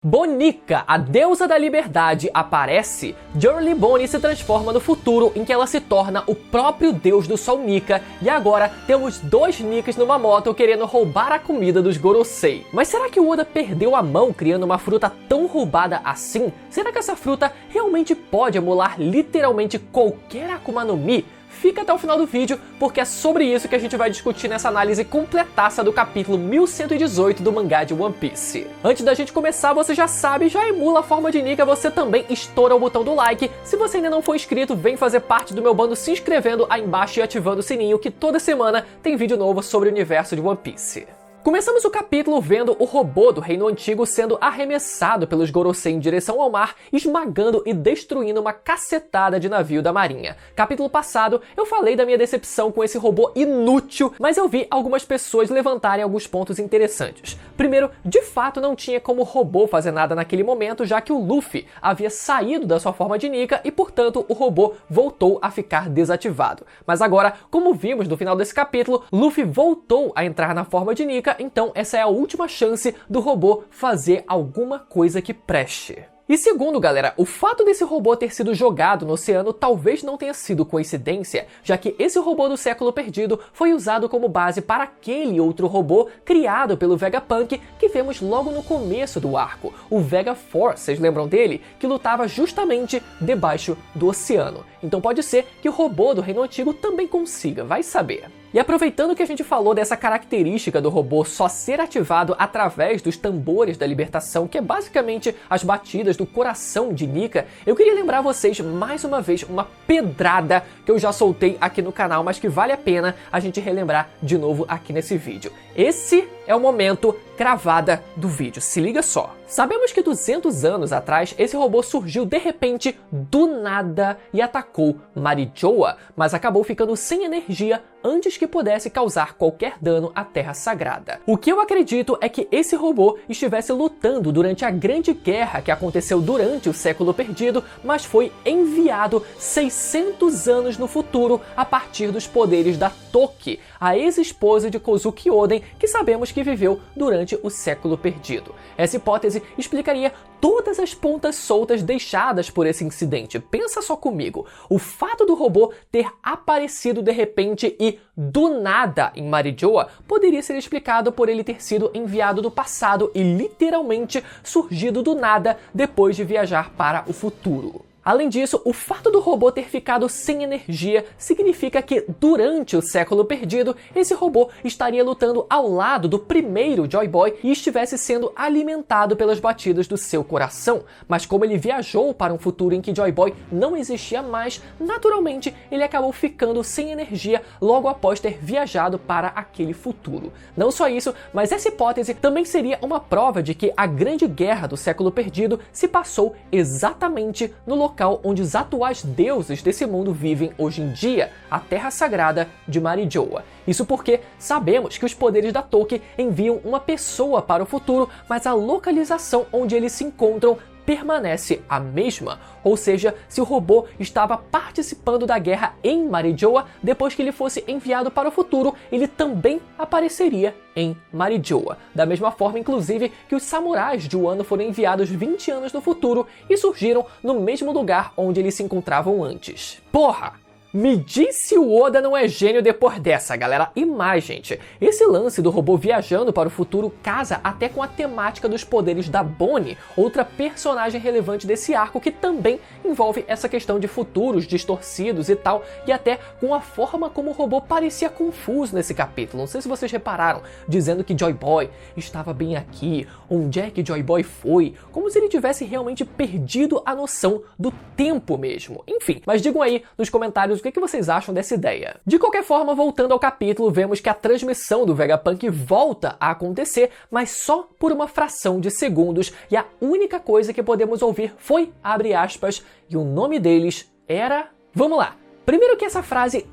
Bonica, a deusa da liberdade, aparece, Girly Bonnie se transforma no futuro em que ela se torna o próprio deus do sol Nika, e agora temos dois Nikas numa moto querendo roubar a comida dos Gorosei. Mas será que o Oda perdeu a mão criando uma fruta tão roubada assim? Será que essa fruta realmente pode emular literalmente qualquer Akuma no Mi? Fica até o final do vídeo, porque é sobre isso que a gente vai discutir nessa análise completaça do capítulo 1118 do mangá de One Piece. Antes da gente começar, você já sabe, já emula a forma de Nika, você também estoura o botão do like. Se você ainda não for inscrito, vem fazer parte do meu bando se inscrevendo aí embaixo e ativando o sininho, que toda semana tem vídeo novo sobre o universo de One Piece. Começamos o capítulo vendo o robô do Reino Antigo sendo arremessado pelos Gorosei em direção ao mar, esmagando e destruindo uma cacetada de navio da marinha. Capítulo passado, eu falei da minha decepção com esse robô inútil, mas eu vi algumas pessoas levantarem alguns pontos interessantes. Primeiro, de fato não tinha como o robô fazer nada naquele momento, já que o Luffy havia saído da sua forma de Nika e, portanto, o robô voltou a ficar desativado. Mas agora, como vimos no final desse capítulo, Luffy voltou a entrar na forma de Nika, então essa é a última chance do robô fazer alguma coisa que preste. E segundo, galera, o fato desse robô ter sido jogado no oceano talvez não tenha sido coincidência, já que esse robô do século perdido foi usado como base para aquele outro robô criado pelo Vegapunk que vemos logo no começo do arco, o Vega Force, vocês lembram dele? Que lutava justamente debaixo do oceano. Então pode ser que o robô do Reino Antigo também consiga, vai saber. E aproveitando que a gente falou dessa característica do robô só ser ativado através dos tambores da libertação, que é basicamente as batidas do coração de Nika, eu queria lembrar vocês mais uma vez uma pedrada que eu já soltei aqui no canal, mas que vale a pena a gente relembrar de novo aqui nesse vídeo. Esse é o momento cravada do vídeo, se liga só. Sabemos que 200 anos atrás esse robô surgiu de repente do nada e atacou Marijoa, mas acabou ficando sem energia antes que pudesse causar qualquer dano à Terra Sagrada. O que eu acredito é que esse robô estivesse lutando durante a Grande Guerra que aconteceu durante o Século Perdido, mas foi enviado 600 anos no futuro a partir dos poderes da Toki, a ex-esposa de Kozuki Oden, que sabemos que viveu durante o Século Perdido. Essa hipótese explicaria todas as pontas soltas deixadas por esse incidente. Pensa só comigo, o fato do robô ter aparecido de repente e do nada em Marijoa poderia ser explicado por ele ter sido enviado do passado e literalmente surgido do nada depois de viajar para o futuro. Além disso, o fato do robô ter ficado sem energia significa que, durante o Século Perdido, esse robô estaria lutando ao lado do primeiro Joy Boy e estivesse sendo alimentado pelas batidas do seu coração. Mas como ele viajou para um futuro em que Joy Boy não existia mais, naturalmente ele acabou ficando sem energia logo após ter viajado para aquele futuro. Não só isso, mas essa hipótese também seria uma prova de que a Grande Guerra do Século Perdido se passou exatamente no local onde os atuais deuses desse mundo vivem hoje em dia, a Terra Sagrada de Marijoa. Isso porque sabemos que os poderes da Toki enviam uma pessoa para o futuro, mas a localização onde eles se encontram permanece a mesma, ou seja, se o robô estava participando da guerra em Marijoa, depois que ele fosse enviado para o futuro, ele também apareceria em Marijoa. Da mesma forma, inclusive, que os samurais de Wano foram enviados 20 anos no futuro e surgiram no mesmo lugar onde eles se encontravam antes. Porra! Me diz se o Oda não é gênio depois dessa, galera. E mais, gente, esse lance do robô viajando para o futuro casa até com a temática dos poderes da Bonnie, outra personagem relevante desse arco que também envolve essa questão de futuros distorcidos e tal, e até com a forma como o robô parecia confuso nesse capítulo. Não sei se vocês repararam, dizendo que Joy Boy estava bem aqui, onde é que Joy Boy foi, como se ele tivesse realmente perdido a noção do tempo mesmo. Enfim, mas digam aí nos comentários o que vocês acham dessa ideia. De qualquer forma, voltando ao capítulo, vemos que a transmissão do Vegapunk volta a acontecer, mas só por uma fração de segundos, e a única coisa que podemos ouvir foi, abre aspas, e o nome deles era... Vamos lá! Primeiro que essa frase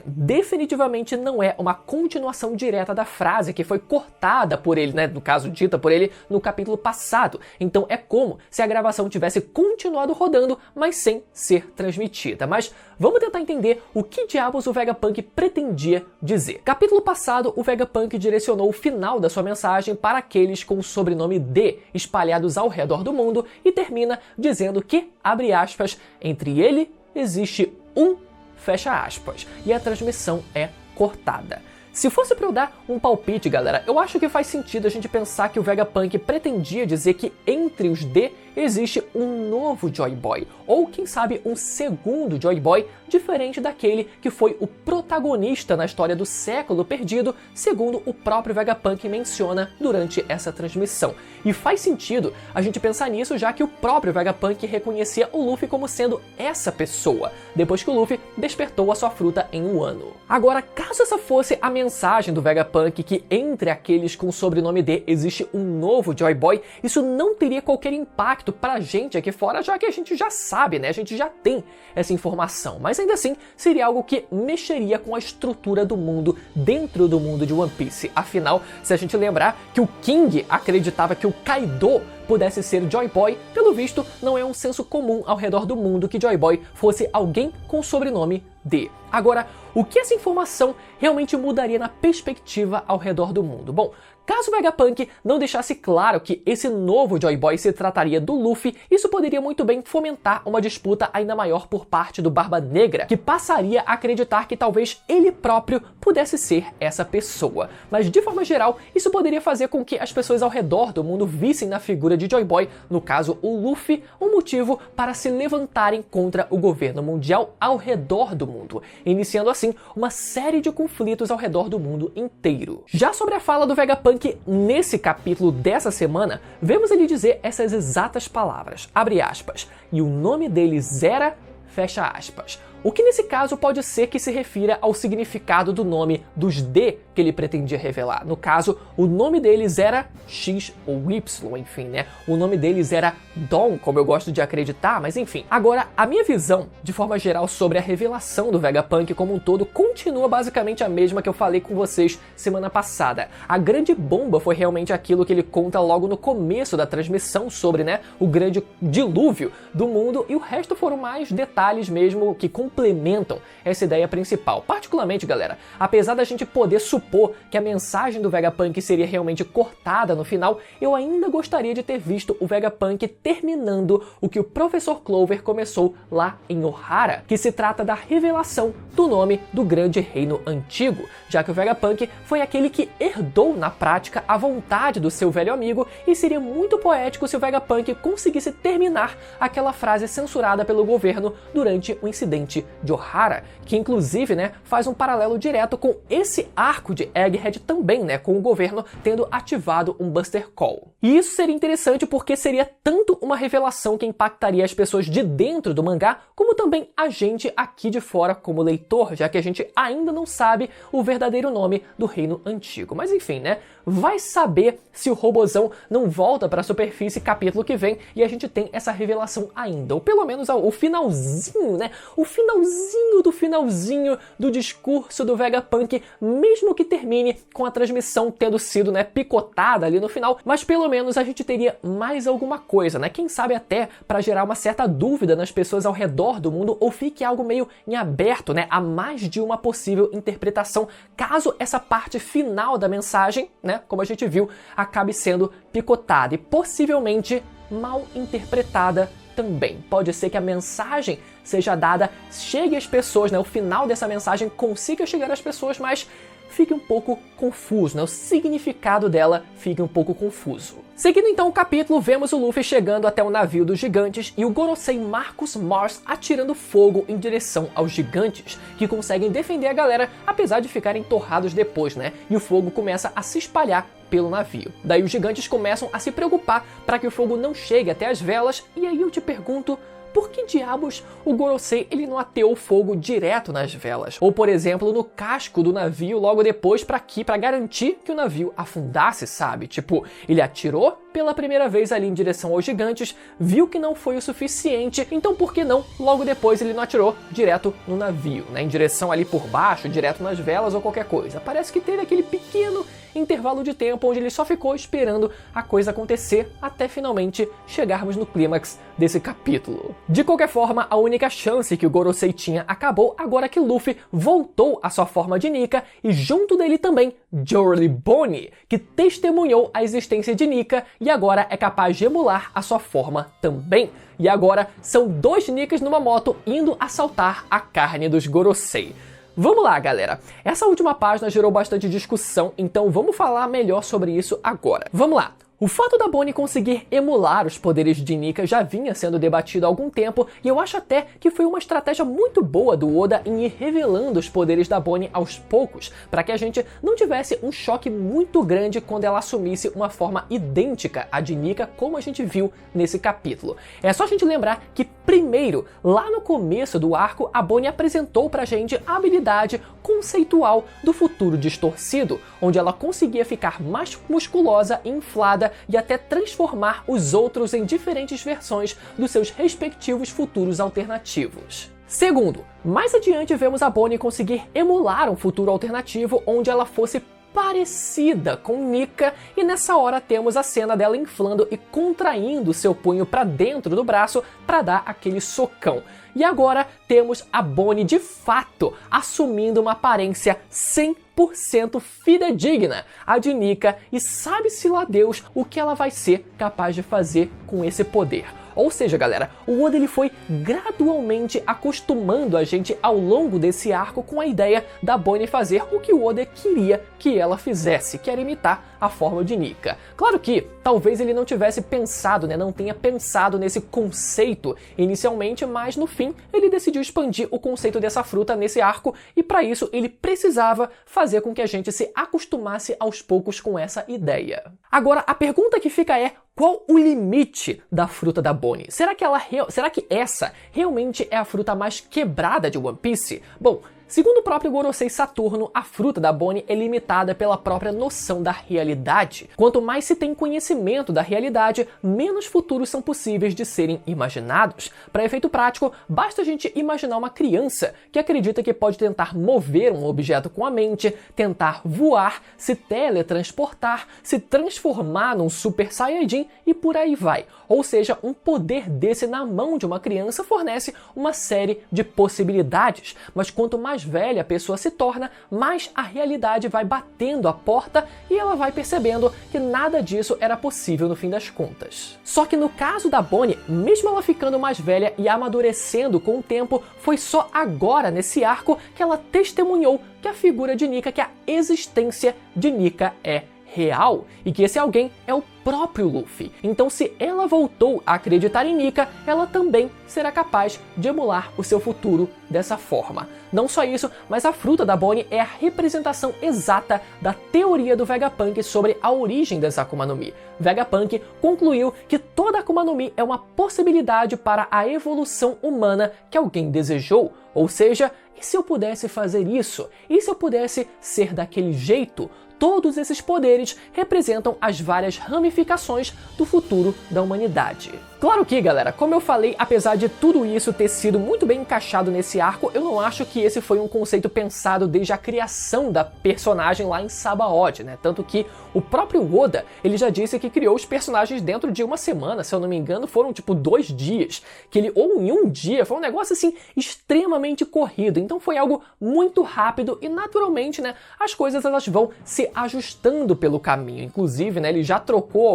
definitivamente não é uma continuação direta da frase que foi cortada por ele, né, no caso, dita por ele no capítulo passado. Então é como se a gravação tivesse continuado rodando, mas sem ser transmitida. Mas vamos tentar entender o que diabos o Vegapunk pretendia dizer. Capítulo passado, o Vegapunk direcionou o final da sua mensagem para aqueles com o sobrenome D espalhados ao redor do mundo e termina dizendo que, abre aspas, entre ele existe um, fecha aspas, e a transmissão é cortada. Se fosse para eu dar um palpite, galera, eu acho que faz sentido a gente pensar que o Vegapunk pretendia dizer que entre os D existe um novo Joy Boy, ou quem sabe um segundo Joy Boy diferente daquele que foi o protagonista na história do século perdido, segundo o próprio Vegapunk menciona durante essa transmissão. E faz sentido a gente pensar nisso, já que o próprio Vegapunk reconhecia o Luffy como sendo essa pessoa, depois que o Luffy despertou a sua fruta em Wano. Agora, caso essa fosse a mensagem do Vegapunk, que entre aqueles com o sobrenome D existe um novo Joy Boy, isso não teria qualquer impacto pra gente aqui fora, já que a gente já sabe, né? A gente já tem essa informação. Mas ainda assim, seria algo que mexeria com a estrutura do mundo dentro do mundo de One Piece. Afinal, se a gente lembrar que o King acreditava que o Kaido pudesse ser Joy Boy, pelo visto, não é um senso comum ao redor do mundo que Joy Boy fosse alguém com o sobrenome D. Agora, o que essa informação realmente mudaria na perspectiva ao redor do mundo? Bom, caso o Vegapunk não deixasse claro que esse novo Joy Boy se trataria do Luffy, isso poderia muito bem fomentar uma disputa ainda maior por parte do Barba Negra, que passaria a acreditar que talvez ele próprio pudesse ser essa pessoa. Mas de forma geral, isso poderia fazer com que as pessoas ao redor do mundo vissem na figura de Joy Boy, no caso o Luffy, um motivo para se levantarem contra o governo mundial ao redor do mundo, iniciando assim uma série de conflitos ao redor do mundo inteiro. Já sobre a fala do Vegapunk nesse capítulo dessa semana, vemos ele dizer essas exatas palavras, abre aspas, e o nome deles era, fecha aspas. O que nesse caso pode ser que se refira ao significado do nome dos D que ele pretendia revelar. No caso, o nome deles era X ou Y, enfim, né? O nome deles era Dom, como eu gosto de acreditar, mas enfim. Agora, a minha visão, de forma geral, sobre a revelação do Vegapunk como um todo continua basicamente a mesma que eu falei com vocês semana passada. A grande bomba foi realmente aquilo que ele conta logo no começo da transmissão sobre, né, o grande dilúvio do mundo, e o resto foram mais detalhes mesmo que complementam essa ideia principal. Particularmente, galera, apesar da gente poder supor que a mensagem do Vegapunk seria realmente cortada no final, eu ainda gostaria de ter visto o Vegapunk terminando o que o Professor Clover começou lá em Ohara, que se trata da revelação do nome do grande reino antigo, já que o Vegapunk foi aquele que herdou na prática a vontade do seu velho amigo, e seria muito poético se o Vegapunk conseguisse terminar aquela frase censurada pelo governo durante o incidente de Ohara, que inclusive, né, faz um paralelo direto com esse arco de Egghead também, né, com o governo tendo ativado um Buster Call. E isso seria interessante porque seria tanto uma revelação que impactaria as pessoas de dentro do mangá, como também a gente aqui de fora como leitor, já que a gente ainda não sabe o verdadeiro nome do reino antigo. Mas enfim, né, vai saber se o robozão não volta para a superfície capítulo que vem e a gente tem essa revelação ainda, ou pelo menos o finalzinho, né, o finalzinho do discurso do Vegapunk, mesmo que termine com a transmissão tendo sido, né, picotada ali no final, mas pelo menos a gente teria mais alguma coisa, né? Quem sabe até para gerar uma certa dúvida nas pessoas ao redor do mundo, ou fique algo meio em aberto, né, a mais de uma possível interpretação, caso essa parte final da mensagem, né, como a gente viu, acabe sendo picotada e possivelmente mal interpretada também. Pode ser que a mensagem seja dada, chegue às pessoas, né, o final dessa mensagem consiga chegar às pessoas, mas fique um pouco confuso, né? O significado dela fica um pouco confuso. Seguindo então o capítulo, vemos o Luffy chegando até o navio dos gigantes e o Gorosei Marcus Mars atirando fogo em direção aos gigantes, que conseguem defender a galera, apesar de ficarem torrados depois, né? E o fogo começa a se espalhar pelo navio. Daí os gigantes começam a se preocupar para que o fogo não chegue até as velas, e aí eu te pergunto, por que diabos o Gorosei ele não ateou fogo direto nas velas? Ou, por exemplo, no casco do navio logo depois pra garantir que o navio afundasse, sabe? Tipo, ele atirou pela primeira vez ali em direção aos gigantes, viu que não foi o suficiente, então por que não logo depois ele não atirou direto no navio, né? Em direção ali por baixo, direto nas velas ou qualquer coisa. Parece que teve aquele pequeno intervalo de tempo onde ele só ficou esperando a coisa acontecer até finalmente chegarmos no clímax desse capítulo. De qualquer forma, a única chance que o Gorosei tinha acabou agora que Luffy voltou à sua forma de Nika e junto dele também Jory Bonnie, que testemunhou a existência de Nika e agora é capaz de emular a sua forma também. E agora são 2 Nikas numa moto indo assaltar a carne dos Gorosei. Vamos lá, galera. Essa última página gerou bastante discussão, então vamos falar melhor sobre isso agora. Vamos lá. O fato da Bonnie conseguir emular os poderes de Nika já vinha sendo debatido há algum tempo, e eu acho até que foi uma estratégia muito boa do Oda em ir revelando os poderes da Bonnie aos poucos, para que a gente não tivesse um choque muito grande quando ela assumisse uma forma idêntica à de Nika, como a gente viu nesse capítulo. É só a gente lembrar que primeiro, lá no começo do arco, a Bonnie apresentou pra gente a habilidade conceitual do futuro distorcido, onde ela conseguia ficar mais musculosa e inflada e até transformar os outros em diferentes versões dos seus respectivos futuros alternativos. Segundo, mais adiante vemos a Bonnie conseguir emular um futuro alternativo onde ela fosse parecida com Nika, e nessa hora temos a cena dela inflando e contraindo seu punho para dentro do braço para dar aquele socão. E agora temos a Bonnie de fato assumindo uma aparência 100% fidedigna à de Nika, e sabe-se lá Deus o que ela vai ser capaz de fazer com esse poder. Ou seja, galera, o Oda ele foi gradualmente acostumando a gente ao longo desse arco com a ideia da Bonnie fazer o que o Oda queria que ela fizesse, que era imitar a forma de Nika. Claro que talvez ele não tivesse pensado, né, não tenha pensado nesse conceito inicialmente, mas no fim ele decidiu expandir o conceito dessa fruta nesse arco, e para isso ele precisava fazer com que a gente se acostumasse aos poucos com essa ideia. Agora, a pergunta que fica é: qual o limite da fruta da Bonnie? Será que essa realmente é a fruta mais quebrada de One Piece? Bom, segundo o próprio Gorosei Saturno, a fruta da Bonnie é limitada pela própria noção da realidade. Quanto mais se tem conhecimento da realidade, menos futuros são possíveis de serem imaginados. Para efeito prático, basta a gente imaginar uma criança que acredita que pode tentar mover um objeto com a mente, tentar voar, se teletransportar, se transformar num Super Saiyajin e por aí vai. Ou seja, um poder desse na mão de uma criança fornece uma série de possibilidades, mas quanto mais velha a pessoa se torna, mais a realidade vai batendo a porta e ela vai percebendo que nada disso era possível no fim das contas. Só que no caso da Bonnie, mesmo ela ficando mais velha e amadurecendo com o tempo, foi só agora nesse arco que ela testemunhou que a figura de Nika, que a existência de Nika é real, e que esse alguém é o próprio Luffy. Então, se ela voltou a acreditar em Nika, ela também será capaz de emular o seu futuro dessa forma. Não só isso, mas a fruta da Bonnie é a representação exata da teoria do Vegapunk sobre a origem das Akuma no Mi. Vegapunk concluiu que toda Akuma no Mi é uma possibilidade para a evolução humana que alguém desejou. Ou seja, e se eu pudesse fazer isso? E se eu pudesse ser daquele jeito? Todos esses poderes representam as várias ramificações do futuro da humanidade. Claro que, galera, como eu falei, apesar de tudo isso ter sido muito bem encaixado nesse arco, eu não acho que esse foi um conceito pensado desde a criação da personagem lá em Sabaody, né? Tanto que o próprio Oda, ele já disse que criou os personagens dentro de uma semana, se eu não me engano, foram tipo 2 dias, que ele, ou em um dia, foi um negócio assim, extremamente corrido, então foi algo muito rápido e naturalmente, né, as coisas elas vão se ajustando pelo caminho. Inclusive, né, ele já trocou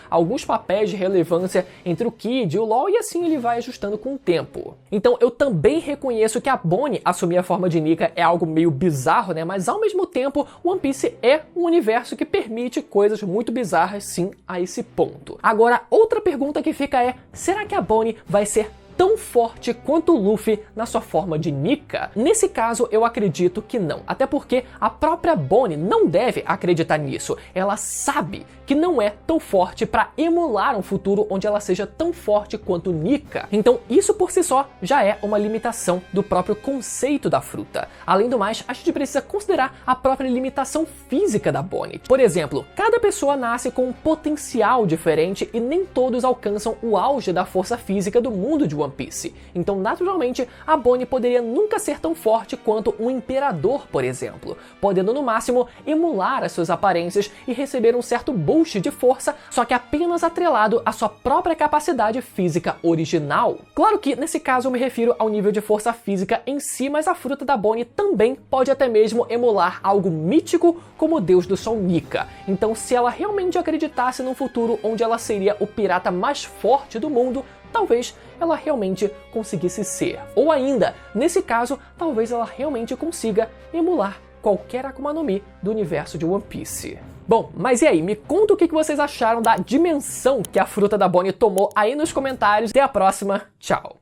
alguns papéis de relevância entre o Kid e o Law, e assim ele vai ajustando com o tempo. Então eu também reconheço que a Bonnie assumir a forma de Nika é algo meio bizarro, né, mas ao mesmo tempo One Piece é um universo que permite coisas muito bizarras sim a esse ponto. Agora, outra pergunta que fica é: será que a Bonnie vai ser tão forte quanto o Luffy na sua forma de Nika? Nesse caso, eu acredito que não. Até porque a própria Bonnie não deve acreditar nisso. Ela sabe que não é tão forte para emular um futuro onde ela seja tão forte quanto Nika. Então isso por si só já é uma limitação do próprio conceito da fruta. Além do mais, a gente precisa considerar a própria limitação física da Bonnie. Por exemplo, cada pessoa nasce com um potencial diferente e nem todos alcançam o auge da força física do mundo de One Piece. Então, naturalmente, a Bonnie poderia nunca ser tão forte quanto um imperador, por exemplo, podendo no máximo emular as suas aparências e receber um certo boost de força, só que apenas atrelado à sua própria capacidade física original. Claro que nesse caso eu me refiro ao nível de força física em si, mas a fruta da Bonnie também pode até mesmo emular algo mítico como o Deus do Sol Nika. Então, se ela realmente acreditasse num futuro onde ela seria o pirata mais forte do mundo, talvez ela realmente conseguisse ser. Ou ainda, nesse caso, talvez ela realmente consiga emular qualquer Akuma no Mi do universo de One Piece. Bom, mas e aí? Me conta o que vocês acharam da dimensão que a fruta da Bonnie tomou aí nos comentários. Até a próxima, tchau!